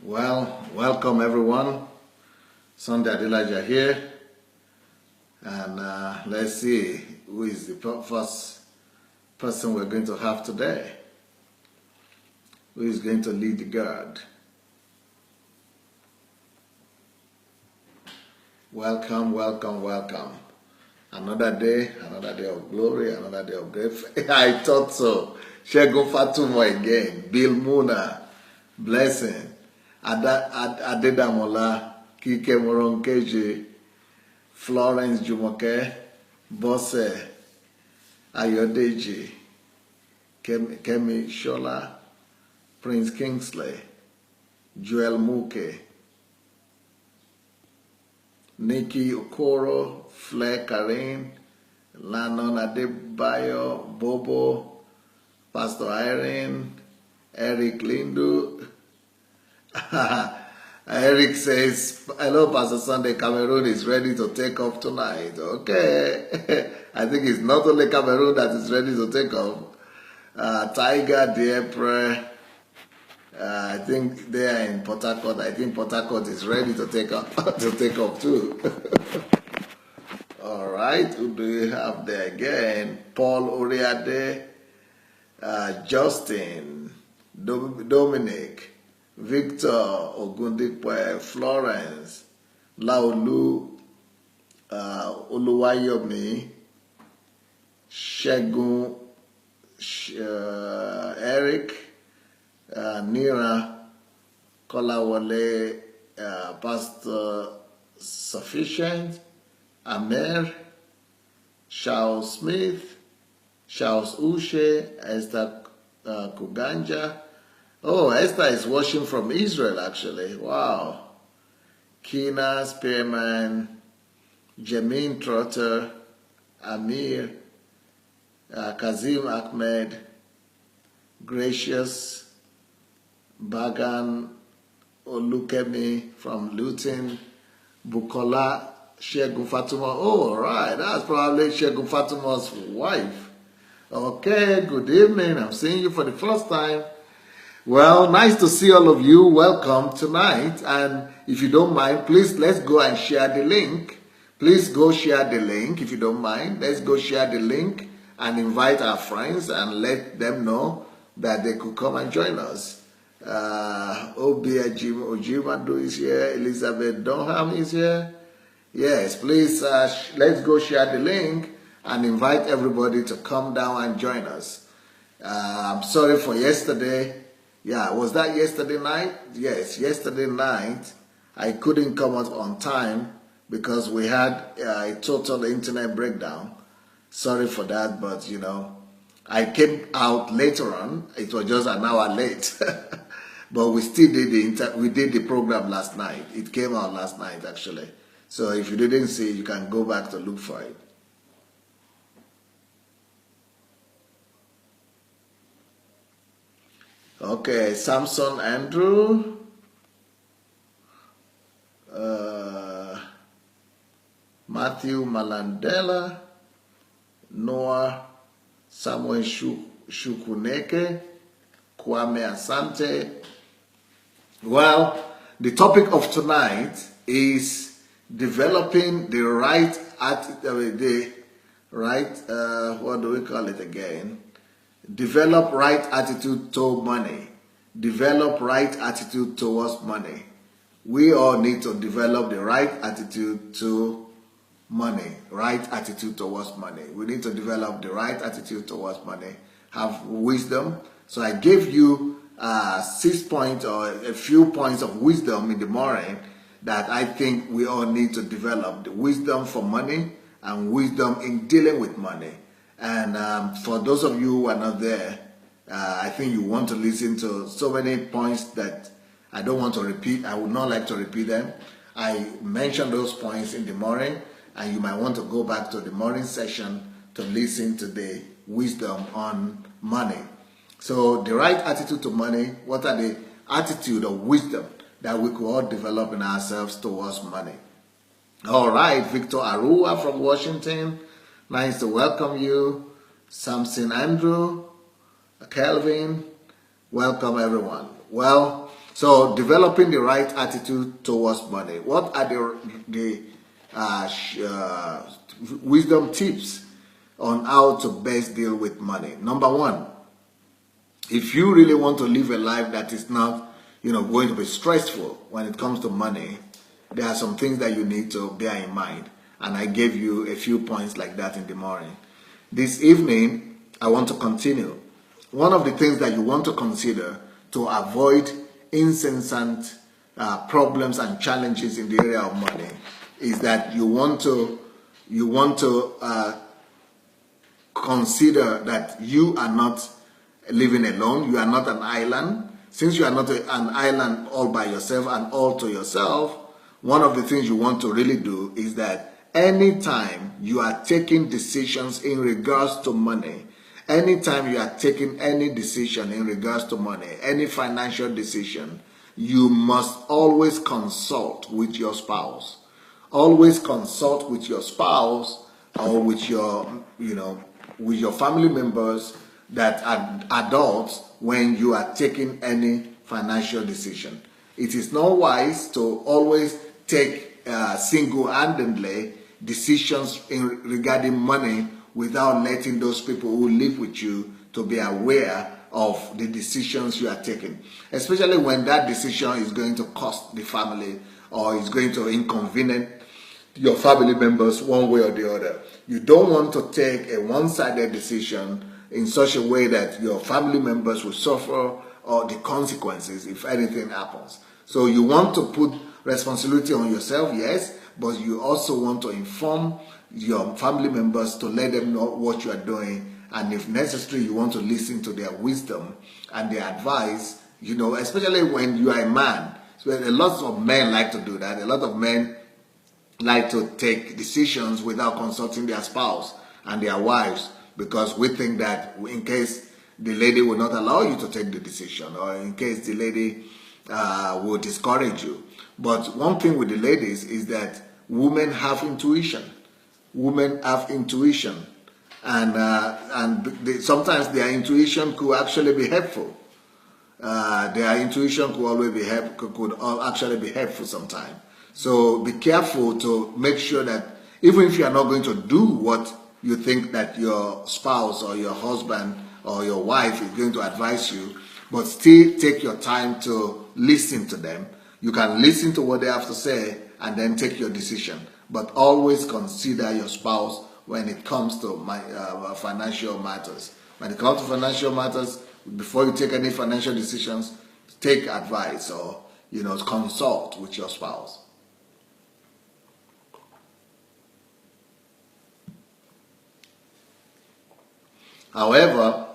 Well, welcome everyone. Sunday Adelaja here, and let's see who is the first person we're going to have today. Who is going to lead the guard? Welcome, welcome, welcome. Another day of glory, another day of grace. I thought so. Shegun Fatumo again. Bill Muna, blessing. Adedamola, Kike Moronkeji, Florence Jumoke, Bosse, Ayodeji, Kemi Shola, Prince Kingsley, Joel Muke, Nikki Okoro, Flair Karin, Lannon Adebayo, Bobo, Pastor Irene, Eric Lindu. Eric says, hello, Pastor Sunday, Cameroon is ready to take off tonight. Okay. I think it's not only Cameroon that is ready to take off. Tiger, Diepre, I think they are in Port Harcourt. I think Port Harcourt is ready to take off too. All right, who do we have there again? Paul Oriade, Justin, Dominic, Victor Ogundipe, Florence, Laolu, Oluwayomi, Shegun, Eric, Nira, Kolawole, Pastor Sufficient, Amer, Charles Smith, Charles Ushe, Esther Kuganja. Oh, Esther is watching from Israel, actually. Wow. Kina Spearman, Jamin Trotter, Amir, Kazim Ahmed, Gracious, Bagan Olukemi from Luton, Bukola Shegun Fatuma. Oh, all right. That's probably Shegun Fatuma's wife. Okay, good evening. I'm seeing you for the first time. Well, nice to see all of you. Welcome tonight. And if you don't mind, please let's go and share the link. Please go share the link if you don't mind. Let's go share the link and invite our friends and let them know that they could come and join us. Obi Ojimadu is here. Elizabeth Donham is here. Yes, please let's go share the link and invite everybody to come down and join us. I'm sorry for yesterday. Yeah, was that yesterday night? Yes, yesterday night I couldn't come out on time because we had a total internet breakdown. Sorry for that, but you know, I came out later on. It was just an hour late, but we still did we did the program last night. It came out last night actually. So if you didn't see it, you can go back to look for it. Okay, Samson Andrew, Matthew Malandela, Noah Samuel Shukuneke, Kwame Asante. Well, the topic of tonight is developing the right attitude, what do we call it again? Develop right attitude toward money. Develop right attitude towards money. We all need to develop the right attitude to money. Right attitude towards money. We need to develop the right attitude towards money. Have wisdom. So I gave you 6 points or a few points of wisdom in the morning that I think we all need to develop. The wisdom for money and wisdom in dealing with money. And for those of you who are not there, I think you want to listen to so many points that I don't want to repeat. I would not like to repeat them. I mentioned those points in the morning, and you might want to go back to the morning session to listen to the wisdom on money. So the right attitude to money, what are the attitude of wisdom that we could all develop in ourselves towards money? All right, Victor Arua from Washington. Nice to welcome you. Samson Andrew, Kelvin, welcome everyone. Well, So developing the right attitude towards money. What are the wisdom tips on how to best deal with money? Number one, if you really want to live a life that is not, going to be stressful when it comes to money, there are some things that you need to bear in mind. And I gave you a few points like that in the morning. This evening, I want to continue. One of the things that you want to consider to avoid incessant problems and challenges in the area of money is that you want to consider that you are not living alone. You are not an island. Since you are not an island all by yourself and all to yourself, one of the things you want to really do is that anytime you are taking decisions in regards to money, anytime you are taking any decision in regards to money, any financial decision, you must always consult with your spouse. Always consult with your spouse or with your, with your family members that are adults when you are taking any financial decision. It is not wise to always take single-handedly decisions regarding money without letting those people who live with you to be aware of the decisions you are taking, especially when that decision is going to cost the family or is going to inconvenience your family members one way or the other. You don't want to take a one-sided decision in such a way that your family members will suffer or the consequences if anything happens. So you want to put responsibility on yourself, yes, but you also want to inform your family members to let them know what you are doing, and if necessary, you want to listen to their wisdom and their advice, especially when you are a man. So a lot of men like to do that. A lot of men like to take decisions without consulting their spouse and their wives, because we think that in case the lady will not allow you to take the decision, or in case the lady will discourage you. But one thing with the ladies is that women have intuition. Women have intuition, and sometimes their intuition could actually be helpful. Their intuition could actually be helpful sometimes. So be careful to make sure that even if you are not going to do what you think that your spouse or your husband or your wife is going to advise you, but still take your time to listen to them. You can listen to what they have to say and then take your decision. But always consider your spouse when it comes to financial matters. When it comes to financial matters, before you take any financial decisions, take advice or consult with your spouse. However,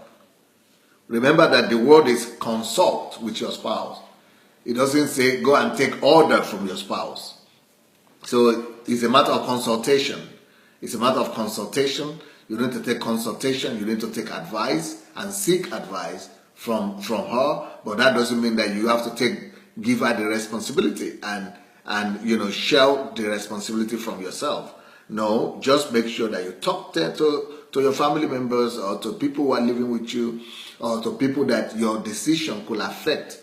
remember that the word is consult with your spouse. It doesn't say go and take order from your spouse. So it's a matter of consultation. It's a matter of consultation. You need to take consultation. You need to take advice and seek advice from her. But that doesn't mean that you have to give her the responsibility and share the responsibility from yourself. No, just make sure that you talk to your family members or to people who are living with you or to people that your decision could affect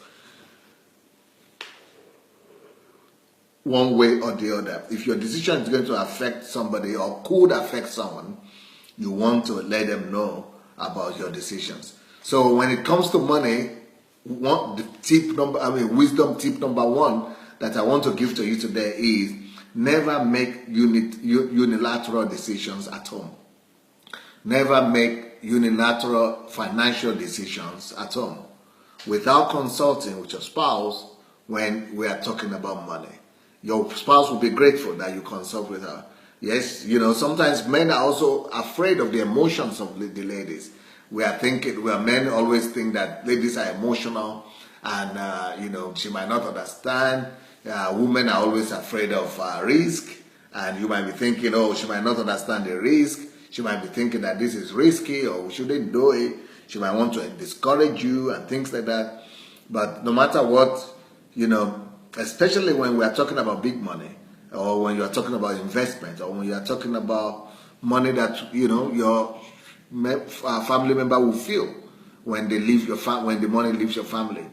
one way or the other. If your decision is going to affect somebody or could affect someone, you want to let them know about your decisions. So when it comes to money, wisdom tip number one that I want to give to you today is never make unilateral decisions at home. Never make unilateral financial decisions at home without consulting with your spouse when we are talking about money. Your spouse will be grateful that you consult with her. Yes, sometimes men are also afraid of the emotions of the ladies. Men always think that ladies are emotional and, she might not understand. Women are always afraid of risk, and you might be thinking, she might not understand the risk. She might be thinking that this is risky or we shouldn't do it. She might want to discourage you and things like that. But no matter what, especially when we are talking about big money, or when you are talking about investment, or when you are talking about money that your family member will feel when they leave when the money leaves your family.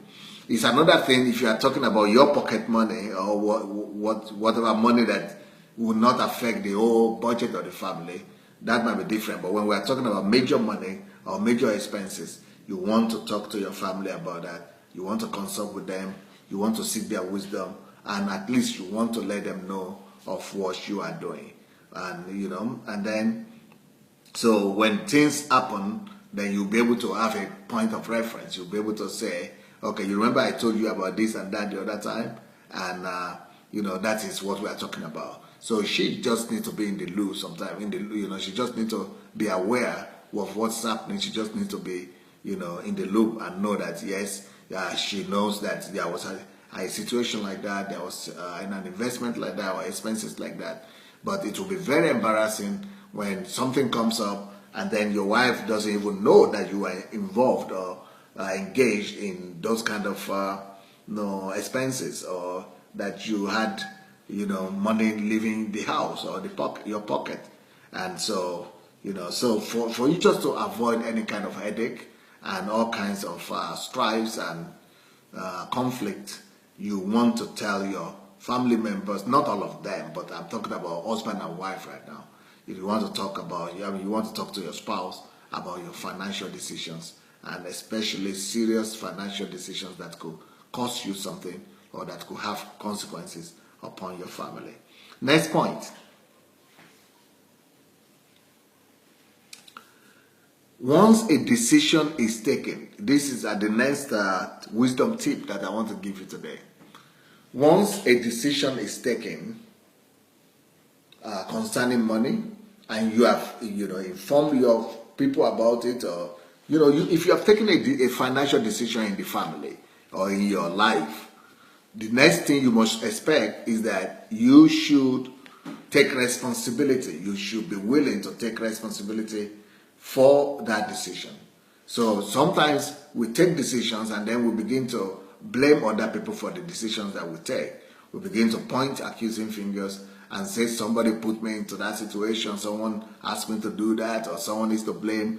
It's another thing if you are talking about your pocket money or whatever money that will not affect the whole budget of the family. That might be different. But when we are talking about major money or major expenses, you want to talk to your family about that. You want to consult with them. You want to seek their wisdom, and at least you want to let them know of what you are doing. And and then so when things happen, then you'll be able to have a point of reference. You'll be able to say, okay, you remember I told you about this and that the other time, and that is what we are talking about. So she just needs to be in the loop sometime. She just needs to be aware of what's happening. She just needs to be, in the loop and know that yes, she knows that there was a situation like that, there was an investment like that or expenses like that. But it will be very embarrassing when something comes up and then your wife doesn't even know that you are involved or engaged in those kind of expenses, or that you had money leaving the house or your pocket. And so so for you just to avoid any kind of headache and all kinds of strifes and conflict, you want to tell your family members, not all of them, but I'm talking about husband and wife right now. If you want to talk about, you want to talk to your spouse about your financial decisions, and especially serious financial decisions that could cost you something or that could have consequences upon your family. Next point. Once a decision is taken, this is the next wisdom tip that I want to give you today. Once a decision is taken concerning money, and you have informed your people about it, or if you have taken a financial decision in the family or in your life, the next thing you must expect is that you should take responsibility. You should be willing to take responsibility for that decision. So sometimes we take decisions and then we begin to blame other people for the decisions that we take. We begin to point accusing fingers and say somebody put me into that situation, someone asked me to do that, or someone is to blame.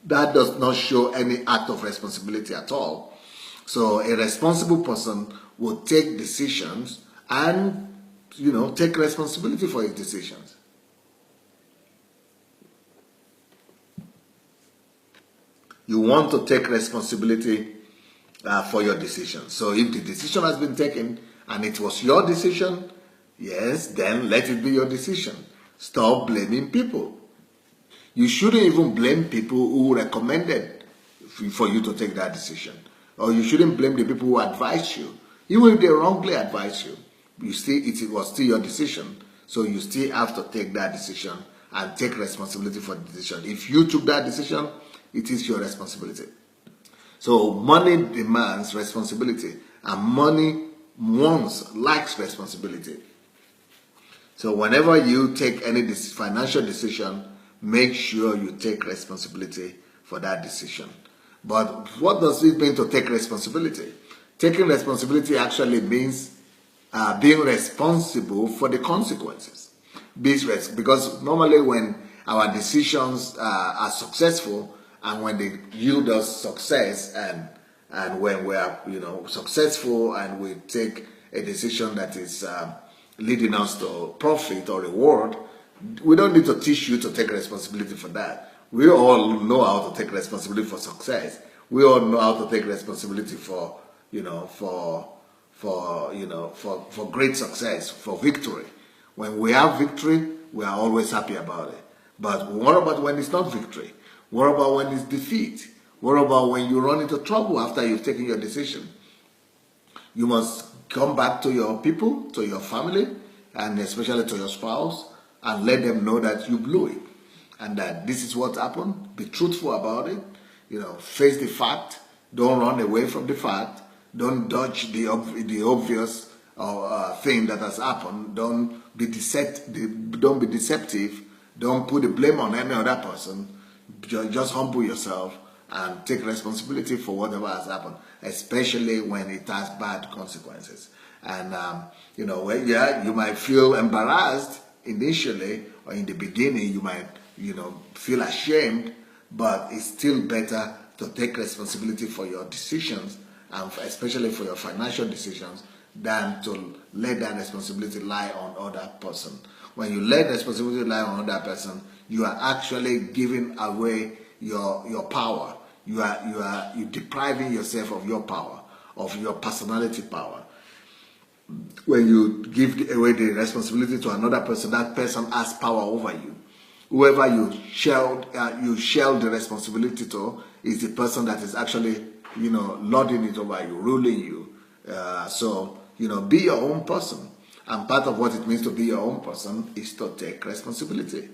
That does not show any act of responsibility at all. So a responsible person will take decisions and take responsibility for his decisions. You want to take responsibility for your decision. So if the decision has been taken and it was your decision, yes, then let it be your decision. Stop blaming people. You shouldn't even blame people who recommended for you to take that decision. Or you shouldn't blame the people who advised you. Even if they wrongly advised you, it was still your decision. So you still have to take that decision and take responsibility for the decision. If you took that decision, it is your responsibility. So money demands responsibility, and money likes responsibility. So whenever you take any financial decision, make sure you take responsibility for that decision. But what does it mean to take responsibility? Taking responsibility actually means being responsible for the consequences. Because normally when our decisions are successful, and when they yield us success, and when we are successful and we take a decision that is leading us to profit or reward, we don't need to teach you to take responsibility for that. We all know how to take responsibility for success. We all know how to take responsibility for great success, for victory. When we have victory, we are always happy about it. But what about when it's not victory? What about when it's defeat? What about when you run into trouble after you've taken your decision? You must come back to your people, to your family, and especially to your spouse, and let them know that you blew it and that this is what happened. Be truthful about it. Face the fact. Don't run away from the fact. Don't dodge the obvious thing that has happened. Don't be deceptive. Don't put the blame on any other person. Just humble yourself and take responsibility for whatever has happened, especially when it has bad consequences. And you might feel embarrassed initially, or in the beginning you might feel ashamed, but it's still better to take responsibility for your decisions, and especially for your financial decisions, than to let that responsibility lie on other person. When you let responsibility lie on other person, you are actually giving away your power. You depriving yourself of your power, of your personality power. When you give away the responsibility to another person, that person has power over you. Whoever you share the responsibility to is the person that is actually, lording it over you, ruling you. So be your own person. And part of what it means to be your own person is to take responsibility.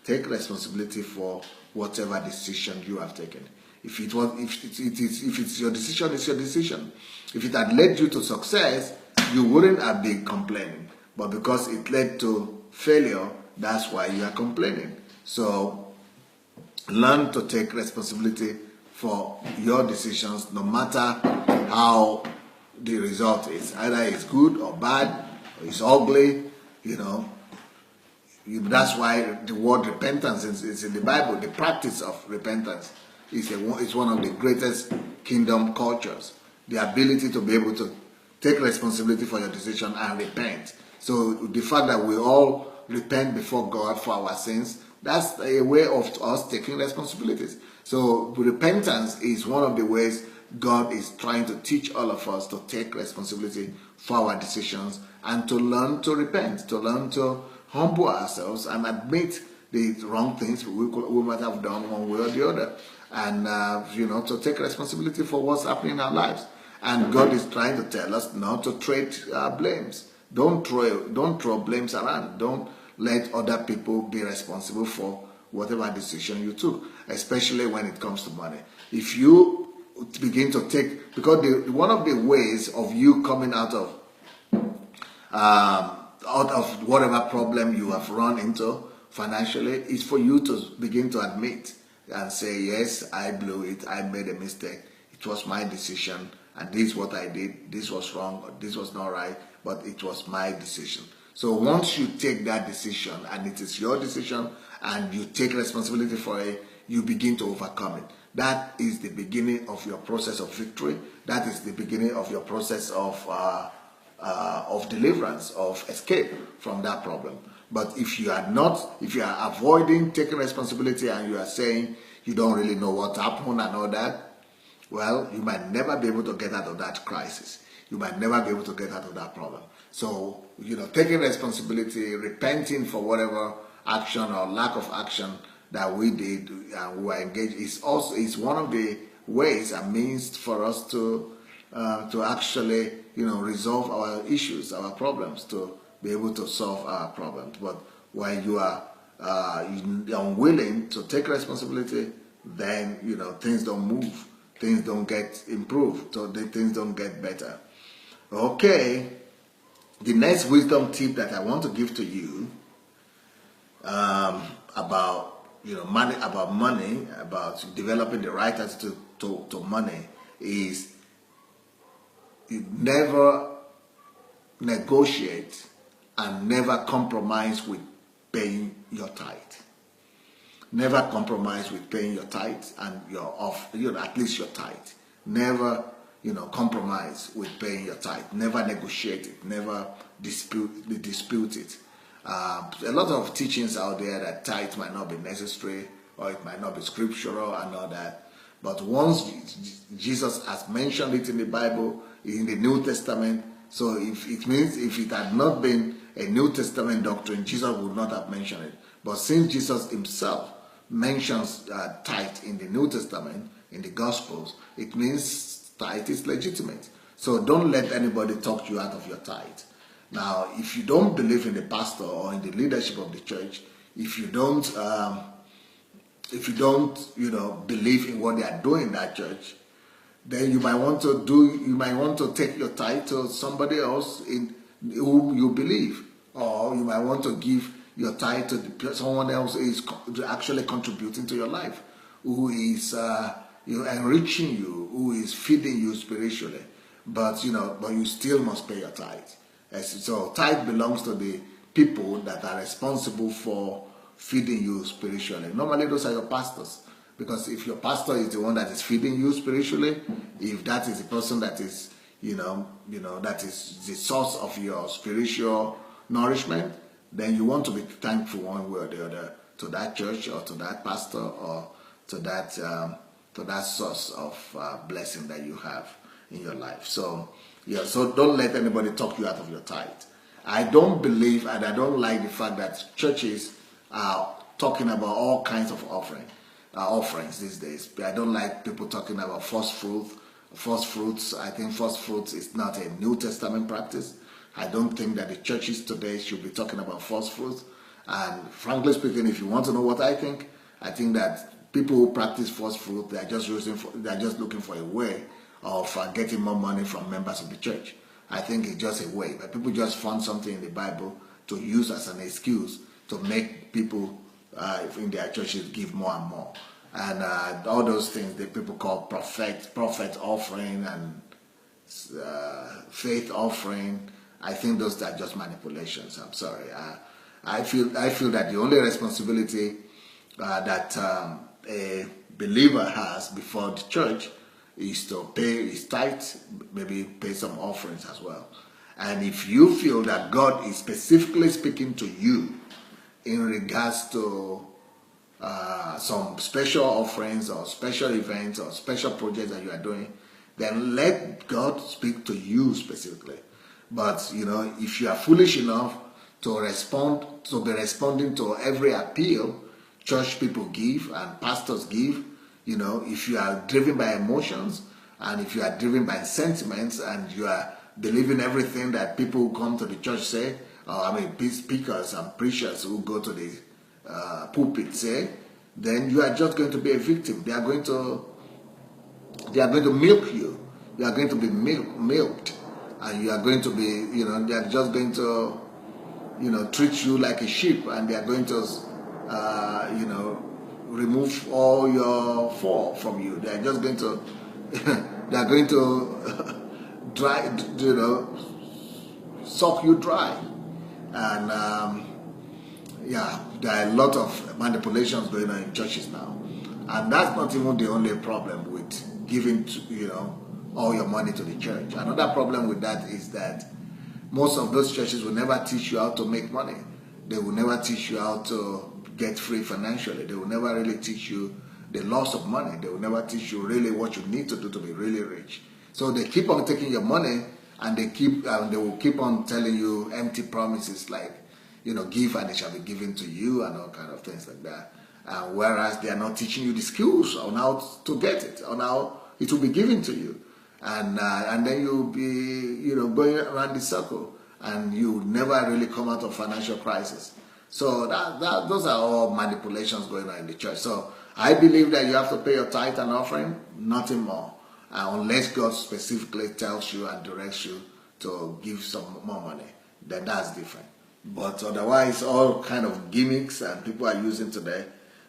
Take responsibility for whatever decision you have taken. If it's your decision, it's your decision. If it had led you to success, you wouldn't have been complaining. But because it led to failure, that's why you are complaining. So learn to take responsibility for your decisions, no matter how the result is. Either it's good or bad, or it's ugly, That's why the word repentance is in the Bible. The practice of repentance is one of the greatest kingdom cultures. The ability to be able to take responsibility for your decision and repent. So the fact that we all repent before God for our sins, that's a way of us taking responsibilities. So repentance is one of the ways God is trying to teach all of us to take responsibility for our decisions and to learn to repent, to learn to humble ourselves and admit the wrong things we might have done one way or the other, and to take responsibility for what's happening in our lives. And God is trying to tell us not to trade blames. Don't throw blames around. Don't let other people be responsible for whatever decision you took, especially when it comes to money. If you begin to take, because one of the ways of you coming out of whatever problem you have run into financially is for you to begin to admit and say, yes, I blew it, I made a mistake, it was my decision, and this is what I did, this was wrong, or this was not right, but it was my decision. So once you take that decision, and it is your decision, and you take responsibility for it, you begin to overcome it. That is the beginning of your process of victory. That is the beginning of your process of deliverance, of escape from that problem. But if you are avoiding taking responsibility and you are saying you don't really know what happened and all that, well, you might never be able to get out of that crisis. You might never be able to get out of that problem. So, taking responsibility, repenting for whatever action or lack of action that we did and we were engaged is one of the ways and means for us to actually resolve our issues, our problems, to be able to solve our problems. But when you are unwilling to take responsibility, then things don't move, things don't get improved, so things don't get better. Okay, the next wisdom tip that I want to give to you about money, about developing the right attitude to money is you never negotiate and never compromise with paying your tithe. Never compromise with paying your tithe and at least your tithe. Never, compromise with paying your tithe. Never negotiate it. Never dispute it. A lot of teachings out there that tithe might not be necessary or it might not be scriptural and all that. But once Jesus has mentioned it in the Bible, in the New Testament, so if it had not been a New Testament doctrine, Jesus would not have mentioned it. But since Jesus himself mentions tithe in the New Testament, in the Gospels, it means tithe is legitimate. So don't let anybody talk you out of your tithe. Now, if you don't believe in the pastor or in the leadership of the church, if you don't believe in what they are doing in that church, then you might want to take your tithe to somebody else in whom you believe, or you might want to give your tithe to someone else who is actually contributing to your life, who is enriching you, who is feeding you spiritually. But you still must pay your tithe. So tithe belongs to the people that are responsible for feeding you spiritually. Normally those are your pastors, Because if your pastor is the one that is feeding you spiritually, if that is the person that is, that is the source of your spiritual nourishment, then you want to be thankful one way or the other to that church or to that pastor or to that source of blessing that you have in your life. So so don't let anybody talk you out of your tithe. I don't believe and I don't like the fact that churches are talking about all kinds of offerings these days. I don't like people talking about first fruits. I think first fruits is not a New Testament practice. I don't think that the churches today should be talking about first fruits. And frankly speaking, if you want to know what I think that people who practice first fruit, they're just looking for a way of getting more money from members of the church. I think it's just a way, but people just found something in the Bible to use as an excuse to make people in their churches give more and more. And all those things that people call prophet offering and faith offering, I think those are just manipulations. I'm sorry. I feel that the only responsibility that a believer has before the church is to pay his tithe, maybe pay some offerings as well. And if you feel that God is specifically speaking to you in regards to some special offerings or special events or special projects that you are doing, then let God speak to you specifically. But if you are foolish enough to be responding to every appeal church people give and pastors give, if you are driven by emotions and if you are driven by sentiments and you are believing everything that people who come to the church say, speakers and preachers who go to the pulpit say, then you are just going to be a victim. They are going to milk you. You are going to be milked, and you are going to be, they are just going to, treat you like a sheep, and they are going to, remove all your fall from you. They are just going to, they are going to dry, suck you dry. And there are a lot of manipulations going on in churches now, and that's not even the only problem with giving all your money to the church. Another problem with that is that most of those churches will never teach you how to make money. They will never teach you how to get free financially. They will never really teach you the loss of money. They will never teach you really what you need to do to be really rich. So they keep on taking your money, and they will keep on telling you empty promises like, give and it shall be given to you and all kind of things like that. Whereas they are not teaching you the skills on how to get it, on how it will be given to you. And then you'll be, going around the circle, and you never really come out of financial crisis. So those are all manipulations going on in the church. So I believe that you have to pay your tithe and offering, nothing more, unless God specifically tells you and directs you to give some more money. Then that's different. But otherwise, all kind of gimmicks and people are using today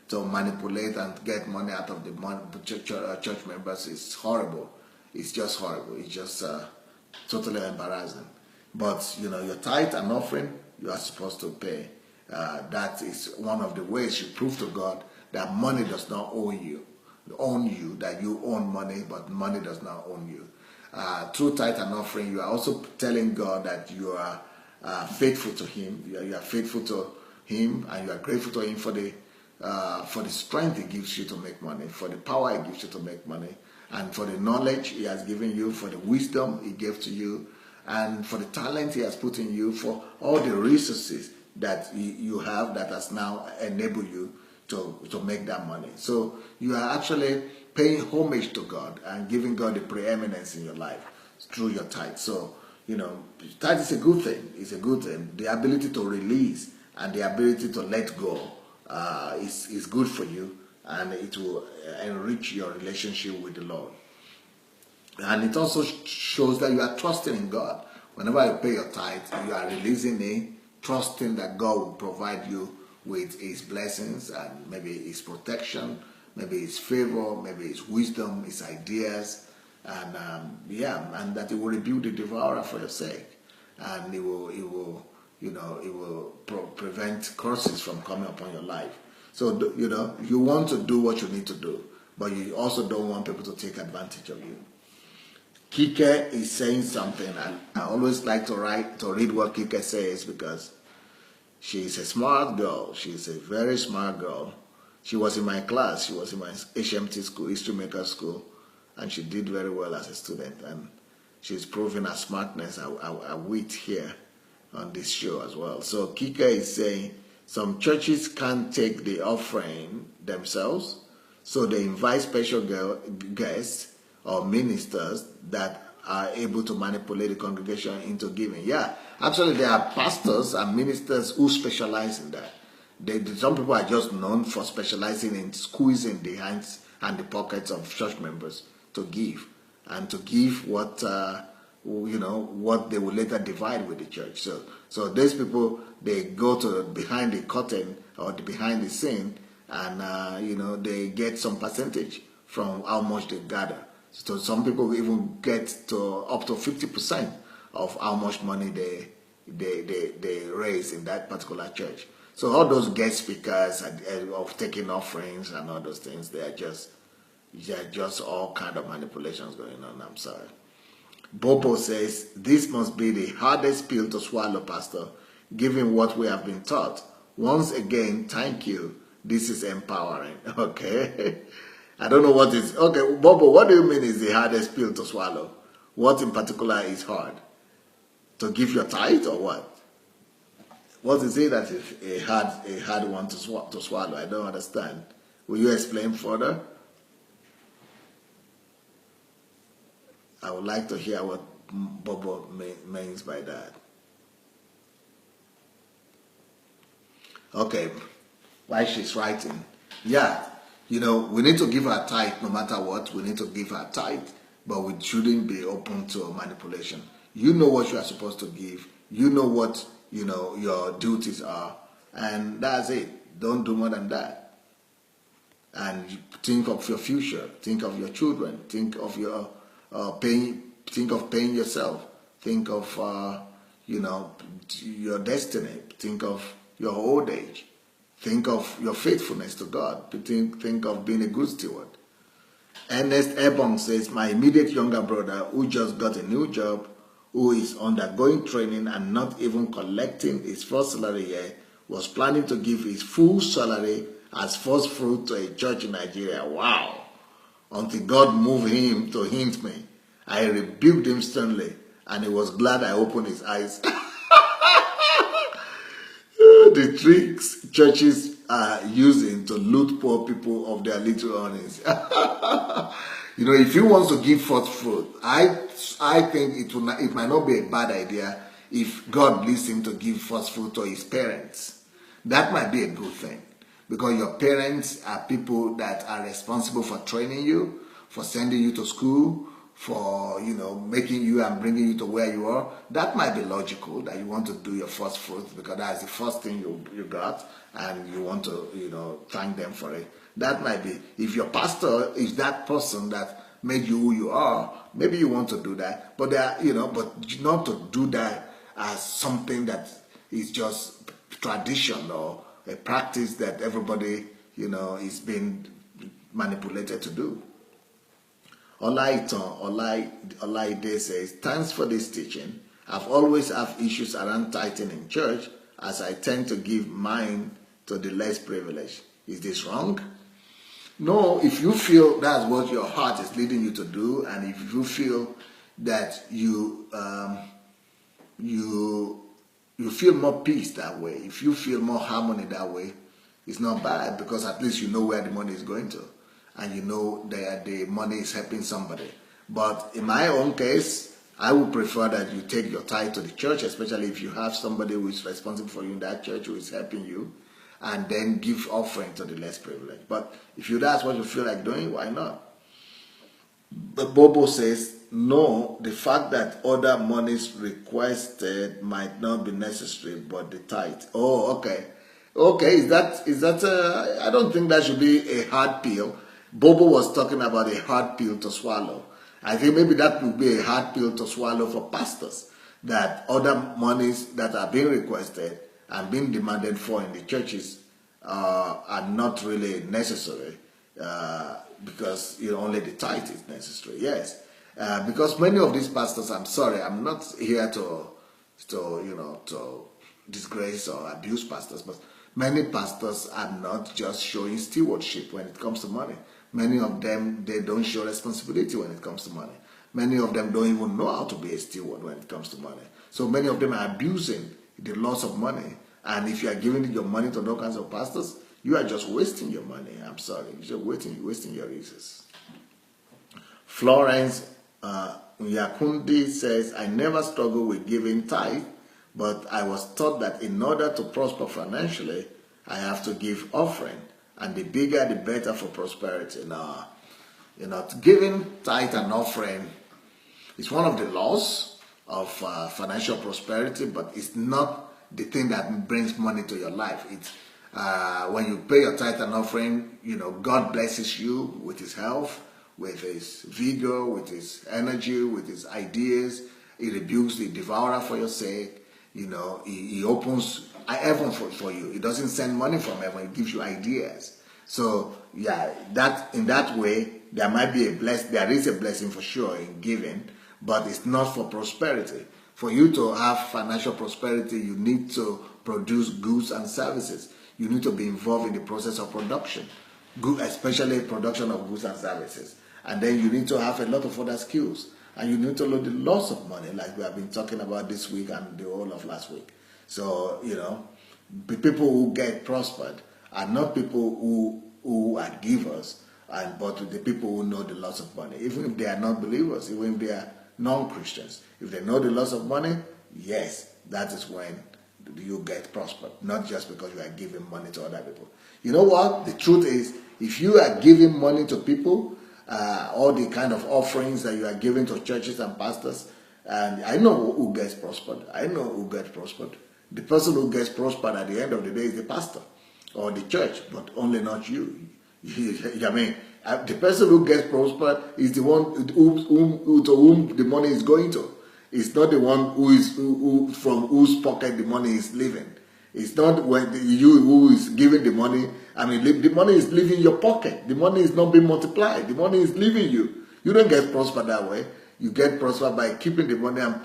to manipulate and get money out of the church members is horrible. It's just horrible. It's just totally embarrassing. But your tithe and offering, you are supposed to pay. That is one of the ways you prove to God that money does not own you, that you own money, but money does not own you. Through tithe and offering, you are also telling God that you are faithful to Him. You are faithful to Him, and you are grateful to Him for the strength He gives you to make money, for the power He gives you to make money, and for the knowledge He has given you, for the wisdom He gave to you, and for the talent He has put in you, for all the resources that you have that has now enabled you to make that money. So you are actually paying homage to God and giving God the preeminence in your life through your tithe. So, tithe is a good thing. It's a good thing. The ability to release and the ability to let go is good for you, and it will enrich your relationship with the Lord. And it also shows that you are trusting in God. Whenever you pay your tithe, you are releasing it, trusting that God will provide you with His blessings and maybe His protection, maybe His favor, maybe His wisdom, His ideas, and and that He will rebuke the devourer for your sake, and He will prevent curses from coming upon your life. So, you want to do what you need to do, but you also don't want people to take advantage of you. Kike is saying something, and I always like to read what Kike says, because she's a smart girl. She's a very smart girl. She was in my class. She was in my HMT school, History Maker School, and she did very well as a student. And she's proving her smartness, her wit here on this show as well. So Kike is saying some churches can't take the offering themselves, so they invite special guests or ministers that are able to manipulate the congregation into giving. Yeah, actually there are pastors and ministers who specialize in that. Some people are just known for specializing in squeezing the hands and the pockets of church members to give, and to give what what they will later divide with the church. So these people, they go to behind the curtain or behind the scene, and they get some percentage from how much they gather. So some people even get to up to 50% of how much money they raise in that particular church. So all those guest speakers of taking offerings and all those things, they are just all kind of manipulations going on. I'm sorry. Bobo says, this must be the hardest pill to swallow, Pastor, given what we have been taught. Once again, thank you. This is empowering. Okay. I don't know what is... Okay, Bobo, what do you mean is the hardest pill to swallow? What in particular is hard? To give your tithe or what? What is it that is a hard one to swallow? I don't understand. Will you explain further? I would like to hear what Bobo means by that. Okay, while she's writing. Yeah, we need to give our tithe no matter what. We need to give our tithe, but we shouldn't be open to manipulation. You know what you are supposed to give. You know what, your duties are. And that's it. Don't do more than that. And think of your future. Think of your children. Think of your... think of paying yourself. Think of your destiny. Think of your old age. Think of your faithfulness to God. Think of being a good steward. Ernest Ebong says, my immediate younger brother, who just got a new job, who is undergoing training and not even collecting his first salary yet, was planning to give his full salary as first fruit to a church in Nigeria. Wow! Until God moved him to hint me. I rebuked him sternly, and he was glad I opened his eyes. The tricks churches are using to loot poor people of their little earnings. If you want to give first fruit, I think it might not be a bad idea if God leads him to give first fruit to his parents. That might be a good thing, because your parents are people that are responsible for training you, for sending you to school, for making you and bringing you to where you are. That might be logical that you want to do your first fruit, because that's the first thing you got, and you want to thank them for it. That might be, if your pastor is that person that made you who you are, maybe you want to do that. But but not to do that as something that is just tradition or a practice that everybody is being manipulated to do. Olaide says, thanks for this teaching. I've always had issues around tithing in church, as I tend to give mine to the less privileged. Is this wrong? No, if you feel that's what your heart is leading you to do, and if you feel that you feel more peace that way, if you feel more harmony that way, it's not bad, because at least you know where the money is going to, and you know that the money is helping somebody. But in my own case, I would prefer that you take your tithe to the church, especially if you have somebody who is responsible for you in that church who is helping you, and then give offering to the less privileged. But if that's what you feel like doing, why not? But Bobo says, no, the fact that other monies requested might not be necessary, but the tithe. Oh, okay. Okay, is that I don't think that should be a hard pill. Bobo was talking about a hard pill to swallow. I think maybe that would be a hard pill to swallow for pastors, that other monies that are being requested and being demanded for in the churches are not really necessary, because only the tithe is necessary. Yes, because many of these pastors, I'm sorry, I'm not here to disgrace or abuse pastors, but many pastors are not just showing stewardship when it comes to money. Many of them, they don't show responsibility when it comes to money. Many of them don't even know how to be a steward when it comes to money. So many of them are abusing the loss of money. And if you are giving your money to those kinds of pastors, you are just wasting your money. I'm sorry, you're just wasting your resources. Florence Yakundi says, I never struggle with giving tithe, but I was taught that in order to prosper financially, I have to give offering, and the bigger the better for prosperity. Now, giving tithe and offering is one of the laws of financial prosperity, but it's not the thing that brings money to your life. It's when you pay your tithe and offering, God blesses you with His health, with His vigor, with His energy, with His ideas. He rebukes the devourer for your sake. He opens heaven for you. He doesn't send money from heaven. He gives you ideas. So yeah, in that way, there is a blessing for sure in giving, but it's not for prosperity. For you to have financial prosperity, you need to produce goods and services. You need to be involved in the process of production, especially production of goods and services. And then you need to have a lot of other skills. And you need to know the loss of money, like we have been talking about this week and the whole of last week. So, the people who get prospered are not people who are givers, but the people who know the loss of money. Even if they are not believers, even if they are non-Christians, if they know the loss of money, yes, that is when you get prospered. Not just because you are giving money to other people. You know what? The truth is, if you are giving money to people, all the kind of offerings that you are giving to churches and pastors, and I know who gets prospered. The person who gets prospered at the end of the day is the pastor or the church, but only not you. I mean, the person who gets prospered is the one to whom the money is going to. It's not the one who from whose pocket the money is leaving. It's not when you who is giving the money. I mean, the money is leaving your pocket. The money is not being multiplied. The money is leaving you. You don't get prospered that way. You get prospered by keeping the money and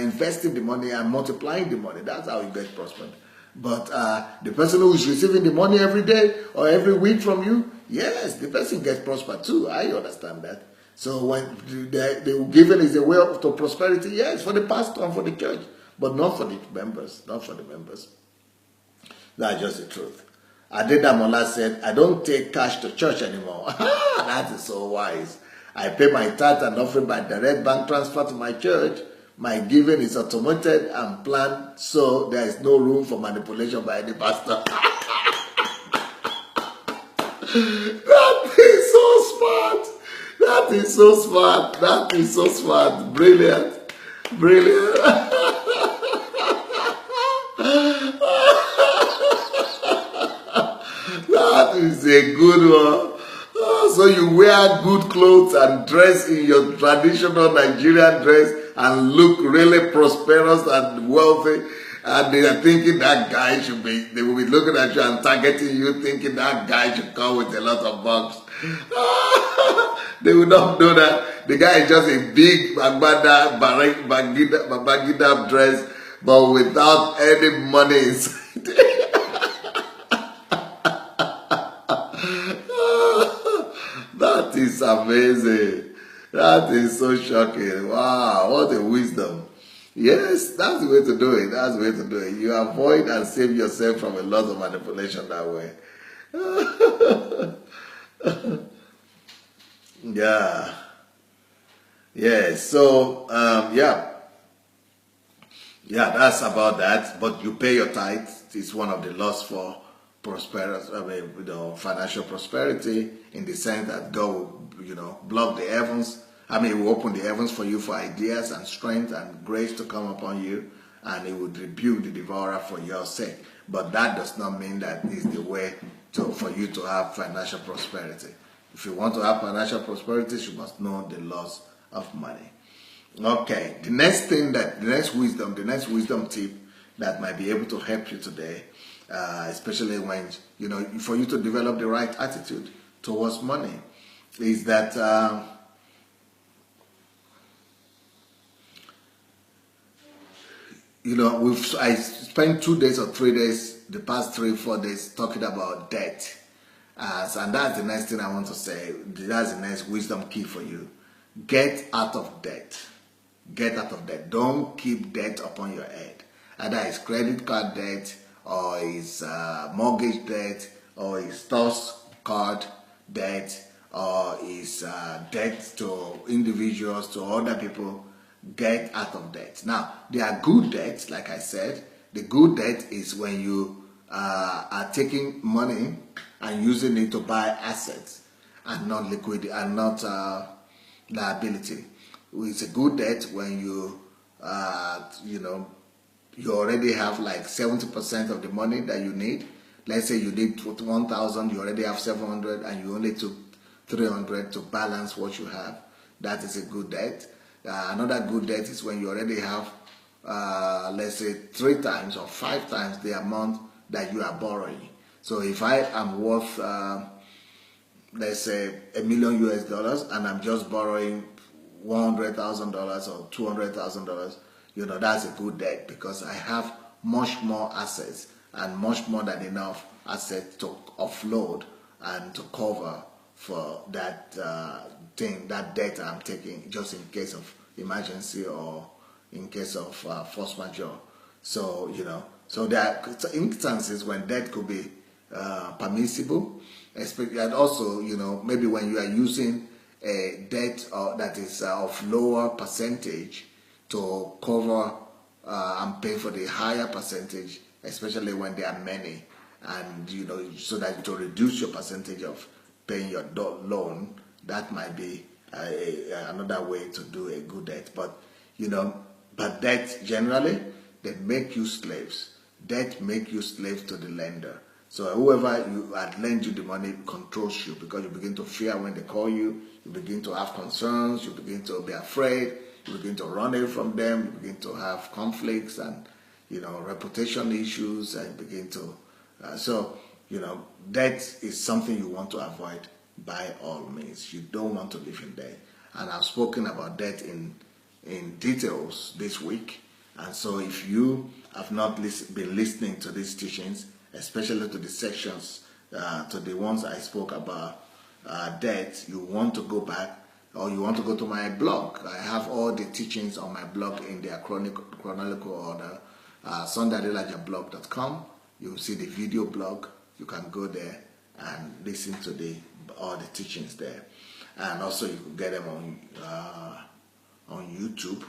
investing the money and multiplying the money. That's how you get prospered. But the person who is receiving the money every day or every week from you, yes, the person gets prospered too. I understand that. So when the giving is a way to prosperity, yes, for the pastor and for the church, but not for the members. Not for the members. That's just the truth. Adelaja said, I don't take cash to church anymore. That is so wise. I pay my tithe and offering by direct bank transfer to my church. My giving is automated and planned, so there is no room for manipulation by any pastor. That is so smart. That is so smart. That is so smart. Brilliant. Brilliant. That is a good one. So you wear good clothes and dress in your traditional Nigerian dress and look really prosperous and wealthy, and they are thinking that guy they will be looking at you and targeting you, thinking that guy should come with a lot of bucks. They will not know that the guy is just a big bagida dress, but without any money inside. That is amazing. That is so shocking. Wow, what a wisdom. Yes, that's the way to do it. That's the way to do it. You avoid and save yourself from a lot of manipulation that way. Yeah. Yes. So, yeah, that's about that. But you pay your tithe. It's one of the laws for prosperity. I mean, financial prosperity, in the sense that God will, block the heavens. I mean, He will open the heavens for you for ideas and strength and grace to come upon you, and He would rebuke the devourer for your sake. But that does not mean that is the way for you to have financial prosperity. If you want to have financial prosperity, you must know the laws of money. Okay, the next wisdom tip that might be able to help you today especially when, for you to develop the right attitude towards money, is that I spent 2 days or 3 days, the past 3-4 days, talking about debt. And that's the next thing I want to say. That's the next wisdom key for you. Get out of debt. Get out of debt. Don't keep debt upon your head. Either it's credit card debt, or it's mortgage debt, or it's trust card debt, or it's debt to individuals, to other people. Get out of debt. Now, there are good debts, like I said. The good debt is when you are taking money and using it to buy assets and not liquidity and not liability. It's a good debt when you already have like 70% of the money that you need. Let's say you need 1,000, you already have 700, and you only took 300 to balance what you have. That is a good debt. Another good debt is when you already have, let's say, 3 times or 5 times the amount that you are borrowing. So if I am worth, let's say, $1 million US, and I'm just borrowing $100,000 or $200,000, that's a good debt, because I have much more assets and much more than enough assets to offload and to cover for that that debt I'm taking, just in case of emergency or in case of force majeure. So so there are instances when debt could be permissible, and also maybe when you are using a debt that is of lower percentage to cover and pay for the higher percentage, especially when there are many, and so that to reduce your percentage of paying your loan. That might be another way to do a good debt. But but debt generally, they make you slaves. Debt make you slaves to the lender. So whoever you had lent you the money controls you, because you begin to fear when they call you. You begin to have concerns. You begin to be afraid. You begin to run away from them. You begin to have conflicts and reputation issues, and begin to debt is something you want to avoid by all means. You don't want to live in debt. And I've spoken about debt in details this week. And so if you have not been listening to these teachings, especially to the sections, to the ones I spoke about debt, you want to go back, or you want to go to my blog. I have all the teachings on my blog in their chronological order, sundayadelajablog.com. You'll see the video blog. You can go there and listen to all the teachings there, and also you can get them on YouTube.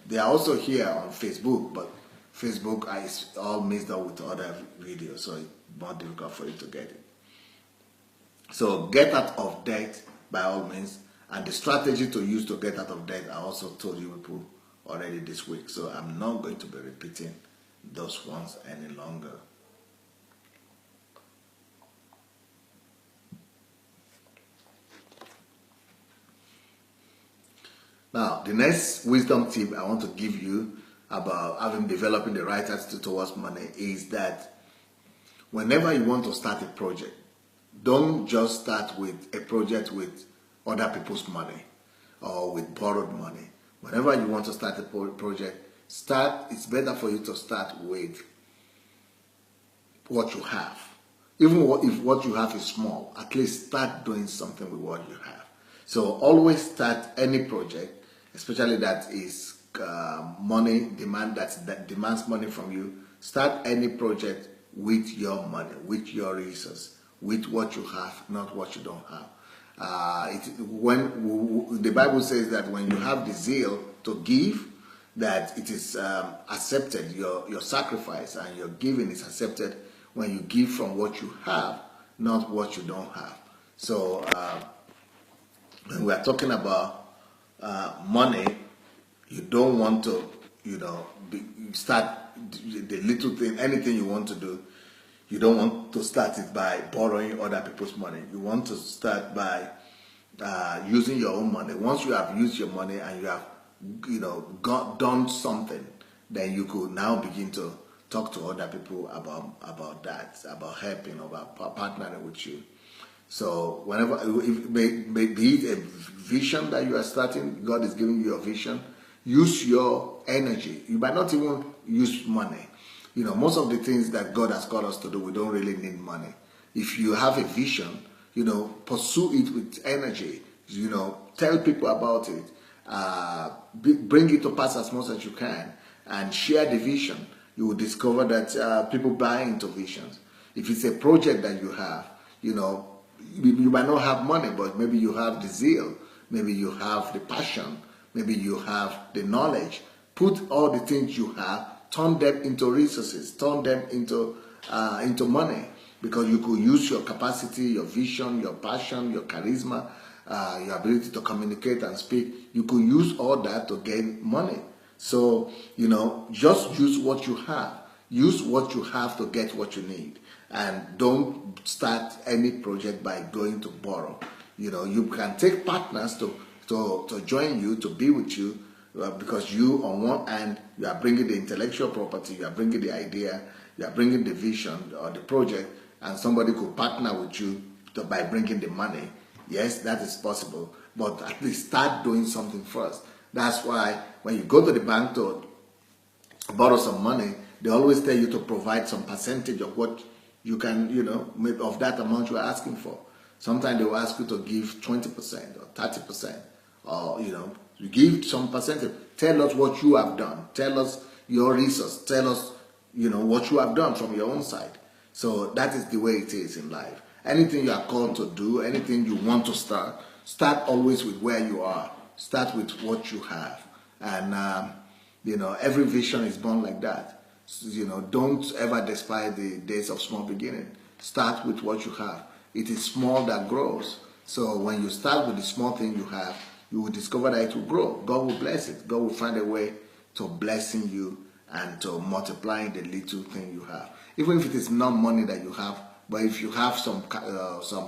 They are also here on Facebook, but Facebook is all mixed up with other videos, so it's more difficult for you to get it. So get out of debt by all means, and the strategy to use to get out of debt I also told you people already this week, so I'm not going to be repeating those ones any longer. Now, the next wisdom tip I want to give you about developing the right attitude towards money is that whenever you want to start a project, don't just start with a project with other people's money or with borrowed money. Whenever you want to start a project, it's better for you to start with what you have. Even if what you have is small, at least start doing something with what you have. So always start any project, especially that is money demand, that demands money from you. Start any project with your money, with your resources, with what you have, not what you don't have. When the Bible says that when you have the zeal to give, that it is accepted, your sacrifice and your giving is accepted when you give from what you have, not what you don't have. So when we are talking about money, you don't want to, start the little thing, anything you want to do. You don't want to start it by borrowing other people's money. You want to start by using your own money. Once you have used your money and you have, done something, then you could now begin to talk to other people about that, about helping, about partnering with you. So whenever, be it a vision that you are starting, God is giving you a vision, use your energy. You might not even use money. Most of the things that God has called us to do, we don't really need money. If you have a vision, pursue it with energy. Tell people about it. Bring it to pass as much as you can, and share the vision. You will discover that people buy into visions. If it's a project that you have, you might not have money, but maybe you have the zeal, maybe you have the passion, maybe you have the knowledge. Put all the things you have, turn them into resources, turn them into money, because you could use your capacity, your vision, your passion, your charisma, your ability to communicate and speak. You could use all that to gain money. So, just use what you have. Use what you have to get what you need. And don't start any project by going to borrow. You can take partners to join you, to be with you, because you, on one hand, you are bringing the intellectual property, you are bringing the idea, you are bringing the vision or the project, and somebody could partner with you by bringing the money. Yes, that is possible, but at least start doing something first. That's why when you go to the bank to borrow some money, they always tell you to provide some percentage of what you can, maybe of that amount you are asking for. Sometimes they will ask you to give 20% or 30%, or, you give some percentage. Tell us what you have done. Tell us your resource. Tell us, what you have done from your own side. So that is the way it is in life. Anything you are called to do, anything you want to start always with where you are. Start with what you have. And, every vision is born like that. So, don't ever despise the days of small beginning. Start with what you have. It is small that grows. So when you start with the small thing you have, you will discover that it will grow. God will bless it. God will find a way to blessing you and to multiplying the little thing you have. Even if it is not money that you have, but if you have some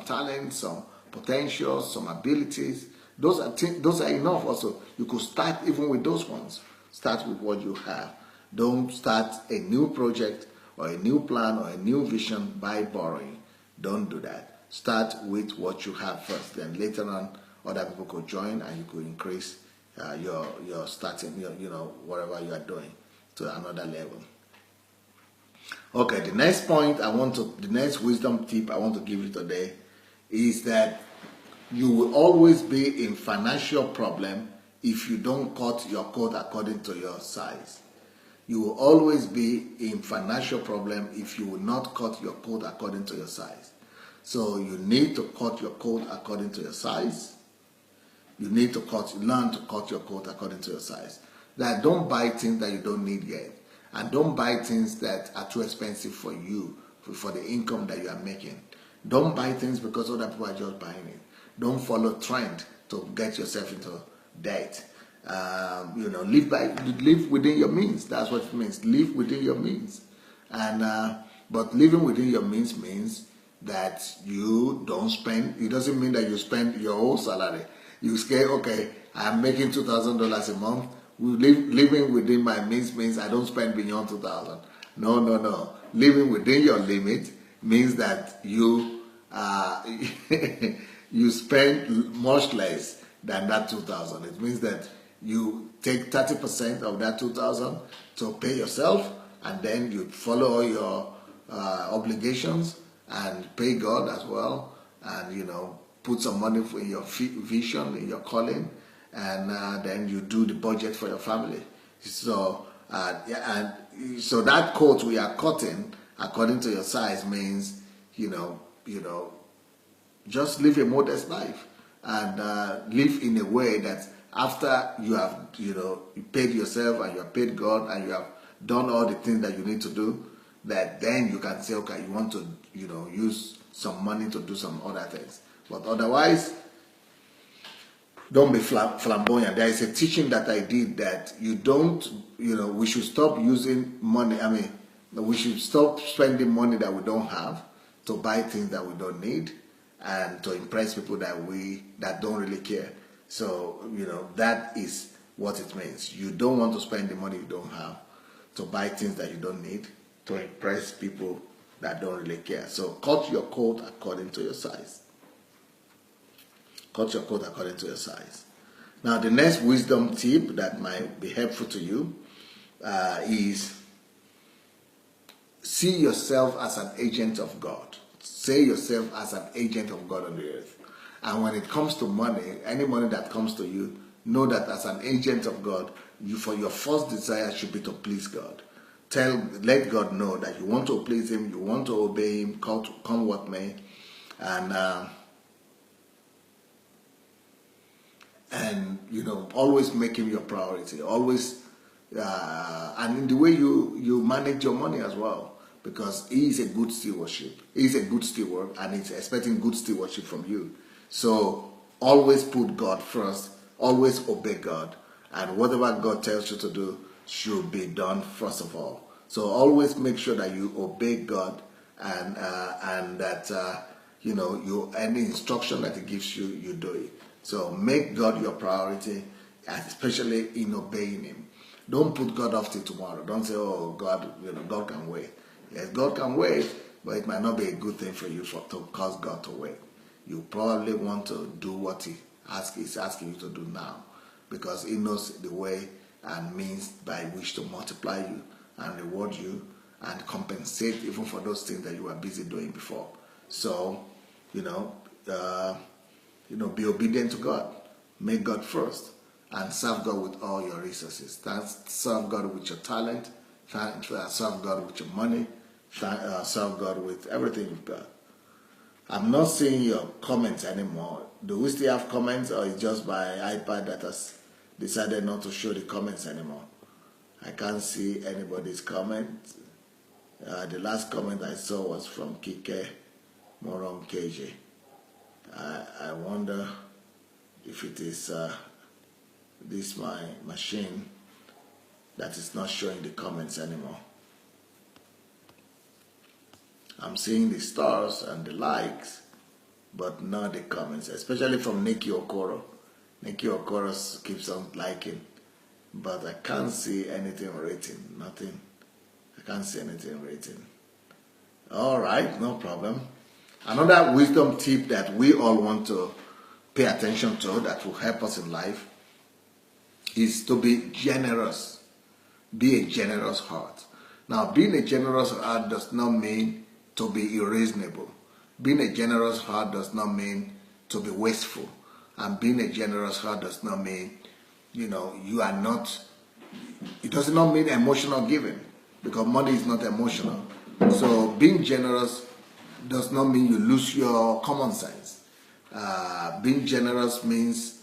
talent, some potential, some abilities, those are enough also. You could start even with those ones. Start with what you have. Don't start a new project or a new plan or a new vision by borrowing. Don't do that. Start with what you have first. Then later on, other people could join and you could increase your starting, whatever you are doing to another level. Okay, the next the next wisdom tip I want to give you today is that you will always be in financial problem if you don't cut your coat according to your size. You will always be in financial problem if you will not cut your coat according to your size. So you need to cut your coat according to your size. You need to learn to cut your coat according to your size. That don't buy things that you don't need yet. And don't buy things that are too expensive for you, for the income that you are making. Don't buy things because other people are just buying it. Don't follow trend to get yourself into debt. Live within your means. That's what it means. Live within your means. And but living within your means that you don't spend. It doesn't mean that you spend your whole salary. You say, okay, I'm making $2,000 a month. Living within my means I don't spend beyond $2,000. No. Living within your limit means that you you spend much less than that $2,000. It means that you take 30% of that $2,000 to pay yourself, and then you follow all your obligations and pay God as well, and put some money in your vision, in your calling, and then you do the budget for your family. So so that coat we are cutting according to your size means just live a modest life and live in a way that after you have you paid yourself and you have paid God and you have done all the things that you need to do, that then you can say, okay, you want to use some money to do some other things. But otherwise, don't be flamboyant. There is a teaching that I did that we should stop using money. We should stop spending money that we don't have to buy things that we don't need and to impress people that don't really care. So, that is what it means. You don't want to spend the money you don't have to buy things that you don't need. to impress people that don't really care. So cut your coat according to your size. Cut your coat according to your size. Now, the next wisdom tip that might be helpful to you is see yourself as an agent of God. See yourself as an agent of God on the earth. And when it comes to money, any money that comes to you, know that as an agent of God, for your first desire should be to please God. Let God know that you want to please Him, you want to obey Him, come what may, and always make Him your priority. Always, and in the way you manage your money as well, because He is a good stewardship. He is a good steward, and He's expecting good stewardship from you. So always put God first. Always obey God, and whatever God tells you to do should be done first of all. So always make sure that you obey God, and that any instruction that He gives you, you do it. So make God your priority, especially in obeying Him. Don't put God off till tomorrow. Don't say, "Oh, God, God can wait." Yes, God can wait, but it might not be a good thing for you to cause God to wait. You probably want to do what He's asking you to do now, because He knows the way and means by which to multiply you and reward you and compensate even for those things that you were busy doing before. So, be obedient to God. Make God first, and serve God with all your resources. Serve God with your talent. Serve God with your money. Serve God with everything you've got. I'm not seeing your comments anymore. Do we still have comments, or is just my iPad that has decided not to show the comments anymore? I can't see anybody's comment. The last comment I saw was from Kike Moron KJ. I wonder if it is this my machine that is not showing the comments anymore. I'm seeing the stars and the likes, but not the comments, especially from Nikki Okoro. Nikki Okoro keeps on liking, but I can't see anything written. Nothing. I can't see anything written. All right, no problem. Another wisdom tip that we all want to pay attention to that will help us in life is to be generous. Be a generous heart. Now, being a generous heart does not mean to be irreasonable. Being a generous heart does not mean to be wasteful. And being a generous heart does not mean, you are not, it does not mean emotional giving, because money is not emotional. So being generous does not mean you lose your common sense. Being generous means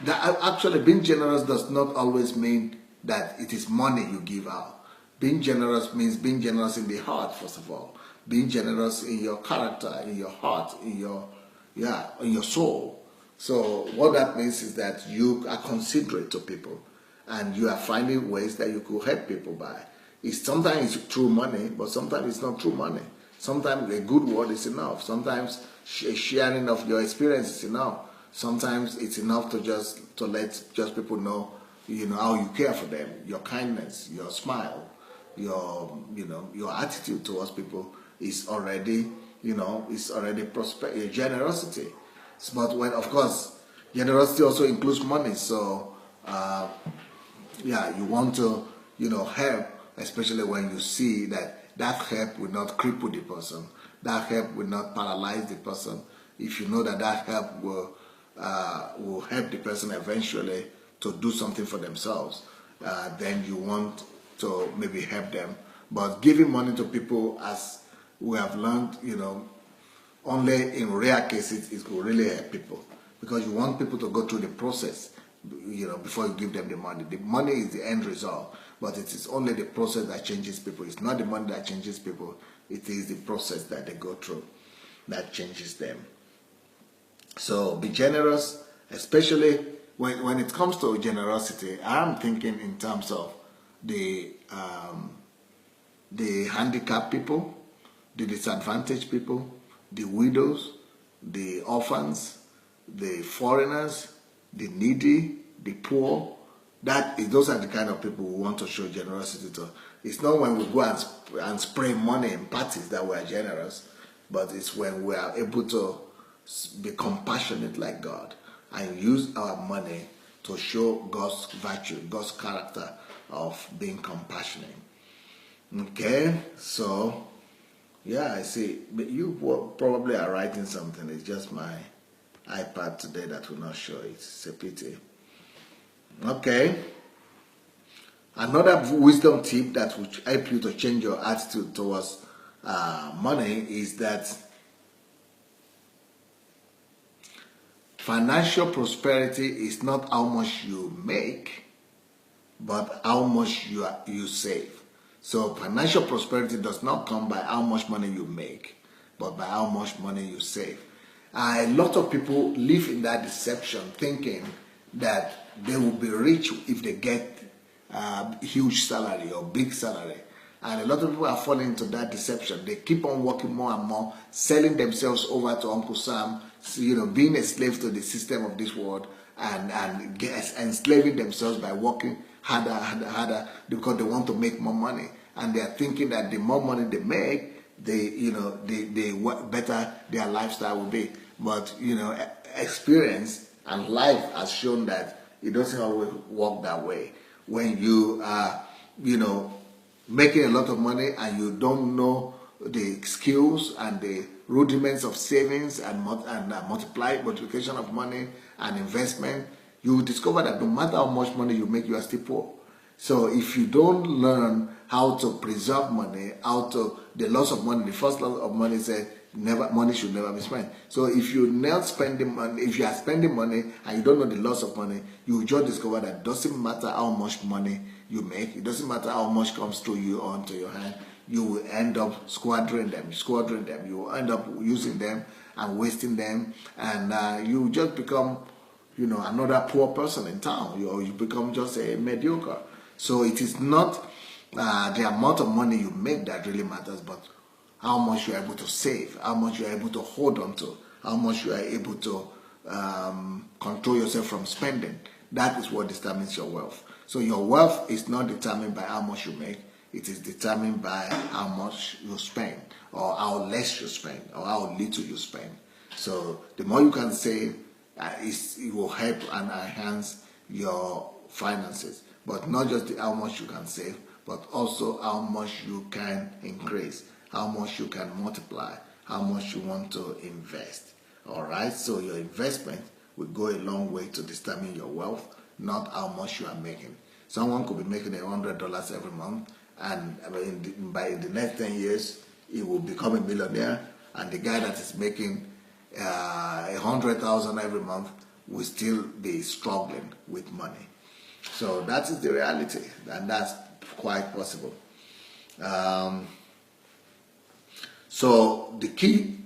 that actually being generous does not always mean that it is money you give out. Being generous means being generous in the heart, first of all. Being generous in your character, in your heart, in your soul. So what that means is that you are considerate to people, and you are finding ways that you could help people by. Sometimes it's through money, but sometimes it's not through money. Sometimes a good word is enough. Sometimes a sharing of your experience is enough. Sometimes it's enough to let people know, how you care for them, your kindness, your smile, your attitude towards people is already, generosity. But when, of course, generosity also includes money. So, you want to, help, especially when you see that help will not cripple the person. That help will not paralyze the person. If you know that help will help the person eventually to do something for themselves, then you want to maybe help them. But giving money to people, as we have learned, only in rare cases it will really help people, because you want people to go through the process, before you give them the money. The money is the end result, but it is only the process that changes people. It's not the money that changes people. It is the process that they go through that changes them. So be generous, especially when it comes to generosity. I'm thinking in terms of the handicapped people, the disadvantaged people, the widows, the orphans, the foreigners, the needy, the poor. Those are the kind of people we want to show generosity to. It's not when we go and spray money in parties that we are generous, but it's when we are able to be compassionate like God and use our money to show God's virtue, God's character of being compassionate. Okay, so yeah, I see. But you probably are writing something. It's just my iPad today that will not show it. It's a pity. Okay. Another wisdom tip that will help you to change your attitude towards money is that financial prosperity is not how much you make, but how much you save. So financial prosperity does not come by how much money you make, but by how much money you save. A lot of people live in that deception, thinking that they will be rich if they get huge salary or big salary. And a lot of people are falling into that deception. They keep on working more and more, selling themselves over to Uncle Sam, being a slave to the system of this world, and enslaving themselves by working harder because they want to make more money. And they are thinking that the more money they make, they work better their lifestyle will be. But experience and life has shown that it doesn't always work that way. When you are, making a lot of money and you don't know the skills and the rudiments of savings and multiplication of money and investment, you will discover that no matter how much money you make, you are still poor. So if you don't learn how to preserve money, the loss of money, the first loss of money said money should never be spent. So if you're not spending money, if you are spending money and you don't know the loss of money, you will just discover that it doesn't matter how much money you make, it doesn't matter how much comes to you onto your hand, you will end up squandering them. You will end up using them and wasting them, and you just become, another poor person in town. You become just a mediocre. So it is not the amount of money you make that really matters, but how much you are able to save, how much you are able to hold on to, how much you are able to control yourself from spending. That is what determines your wealth. So your wealth is not determined by how much you make. It is determined by how much you spend, or how less you spend, or how little you spend. So the more you can save, it will help and enhance your finances. But not just how much you can save, but also how much you can increase, how much you can multiply, how much you want to invest. All right, so your investment will go a long way to determine your wealth, not how much you are making. Someone could be making $100 every month, and by the next 10 years, he will become a millionaire, and the guy that is making $100,000 every month will still be struggling with money. So that is the reality, and that's quite possible. So the key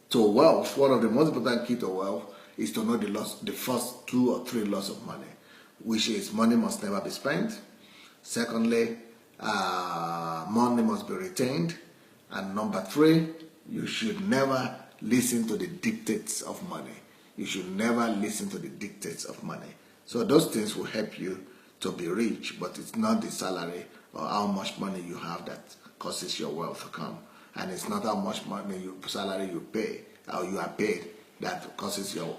to wealth, one of the most important key to wealth, is to know the first 2 or 3 laws of money, which is money must never be spent. Secondly, money must be retained. And number 3, you should never listen to the dictates of money. You should never listen to the dictates of money. So those things will help you to be rich, but it's not the salary or how much money you have that causes your wealth to come. And it's not how much salary you pay, or you are paid, that causes your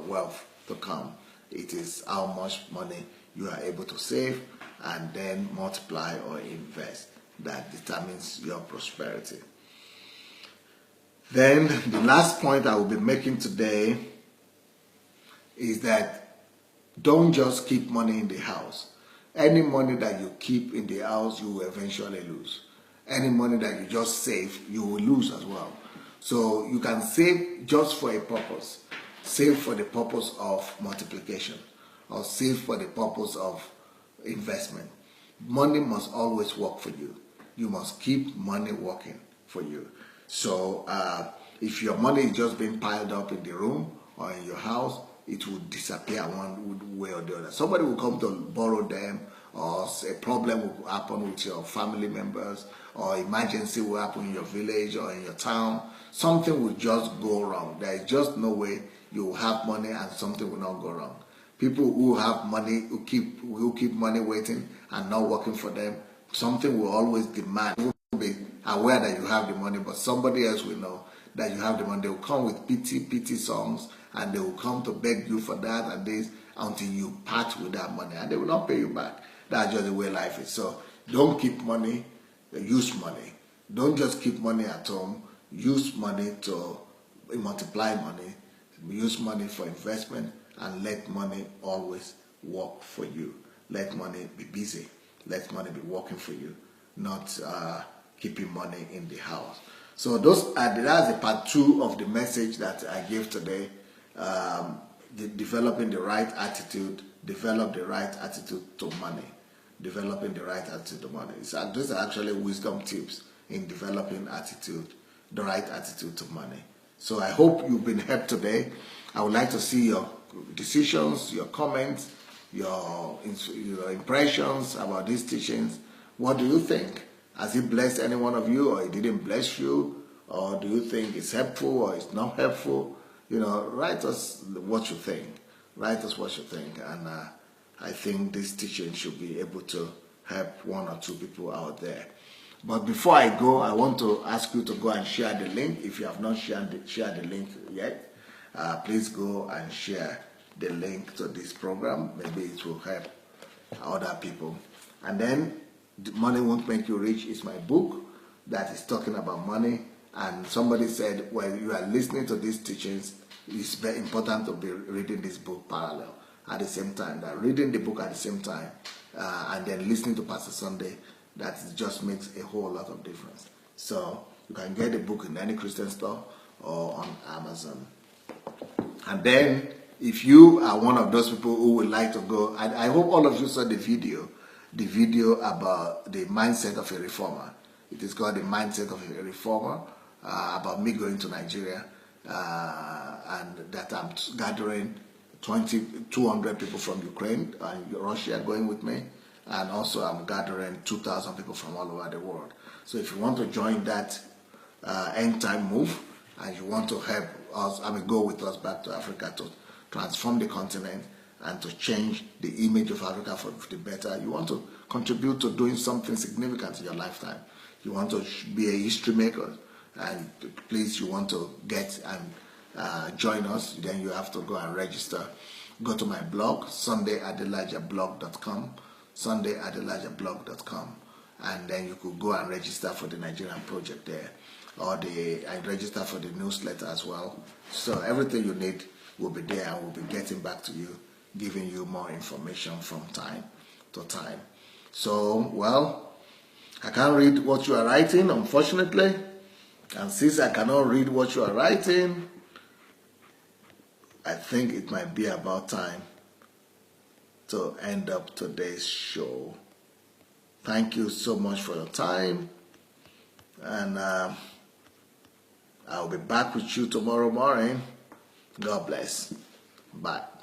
wealth to come. It is how much money you are able to save and then multiply or invest that determines your prosperity. Then the last point I will be making today is that don't just keep money in the house. Any money that you keep in the house, you will eventually lose. Any money that you just save, you will lose as well. So you can save just for a purpose. Save for the purpose of multiplication, or save for the purpose of investment. Money must always work for you. You must keep money working for you. So if your money is just being piled up in the room or in your house, it will disappear one way or the other. Somebody will come to borrow them, or a problem will happen with your family members, or emergency will happen in your village or in your town. Something will just go wrong. There is just no way you will have money and something will not go wrong. People who have money, who keep money waiting and not working for them, Something will always demand. You will be aware that you have the money, but somebody else will know that you have the money. They will come with pity songs, and they will come to beg you for that and this until you part with that money, and they will not pay you back. That's just the way life is. So don't keep money, use money. Don't just keep money at home. Use money to multiply money. Use money for investment, and let money always work for you. Let money be busy. Let money be working for you, not keeping money in the house. So that's the part 2 of the message that I gave today. Developing the right attitude. Develop the right attitude to money. Developing the right attitude to money. These are actually wisdom tips in developing the right attitude to money. So I hope you've been helped today. I would like to see your decisions, your comments, your impressions about these teachings. What do you think? Has it blessed any one of you, or it didn't bless you? Or do you think it's helpful or it's not helpful? Write us what you think. Write us what you think. And I think this teaching should be able to help 1 or 2 people out there. But before I go, I want to ask you to go and share the link. If you have not shared the link yet, please go and share the link to this program. Maybe it will help other people. And then, Money Won't Make You Rich is my book that is talking about money. And somebody said, well, you are listening to these teachings, it's very important to be reading this book parallel at the same time. That reading the book at the same time and then listening to Pastor Sunday, that just makes a whole lot of difference. So you can get the book in any Christian store or on Amazon. And then, if you are one of those people who would like to go, I hope all of you saw the video about the mindset of a reformer. It is called The Mindset of a Reformer, about me going to Nigeria, and that I'm gathering 200 people from Ukraine and Russia going with me, and also I'm gathering 2,000 people from all over the world. So if you want to join that end time move, and you want to help us, go with us back to Africa to transform the continent and to change the image of Africa for the better, you want to contribute to doing something significant in your lifetime, you want to be a history maker, and please, you want to get and join us, then you have to go and register. Go to my blog, sundayadelajablog.com, sundayadelajablog.com, and then you could go and register for the Nigerian project there, and register for the newsletter as well. So everything you need will be there, and we'll be getting back to you, giving you more information from time to time. So, well, I can't read what you are writing, unfortunately. And since I cannot read what you are writing, I think it might be about time to end up today's show. Thank you so much for your time. And I'll be back with you tomorrow morning. God bless. Bye.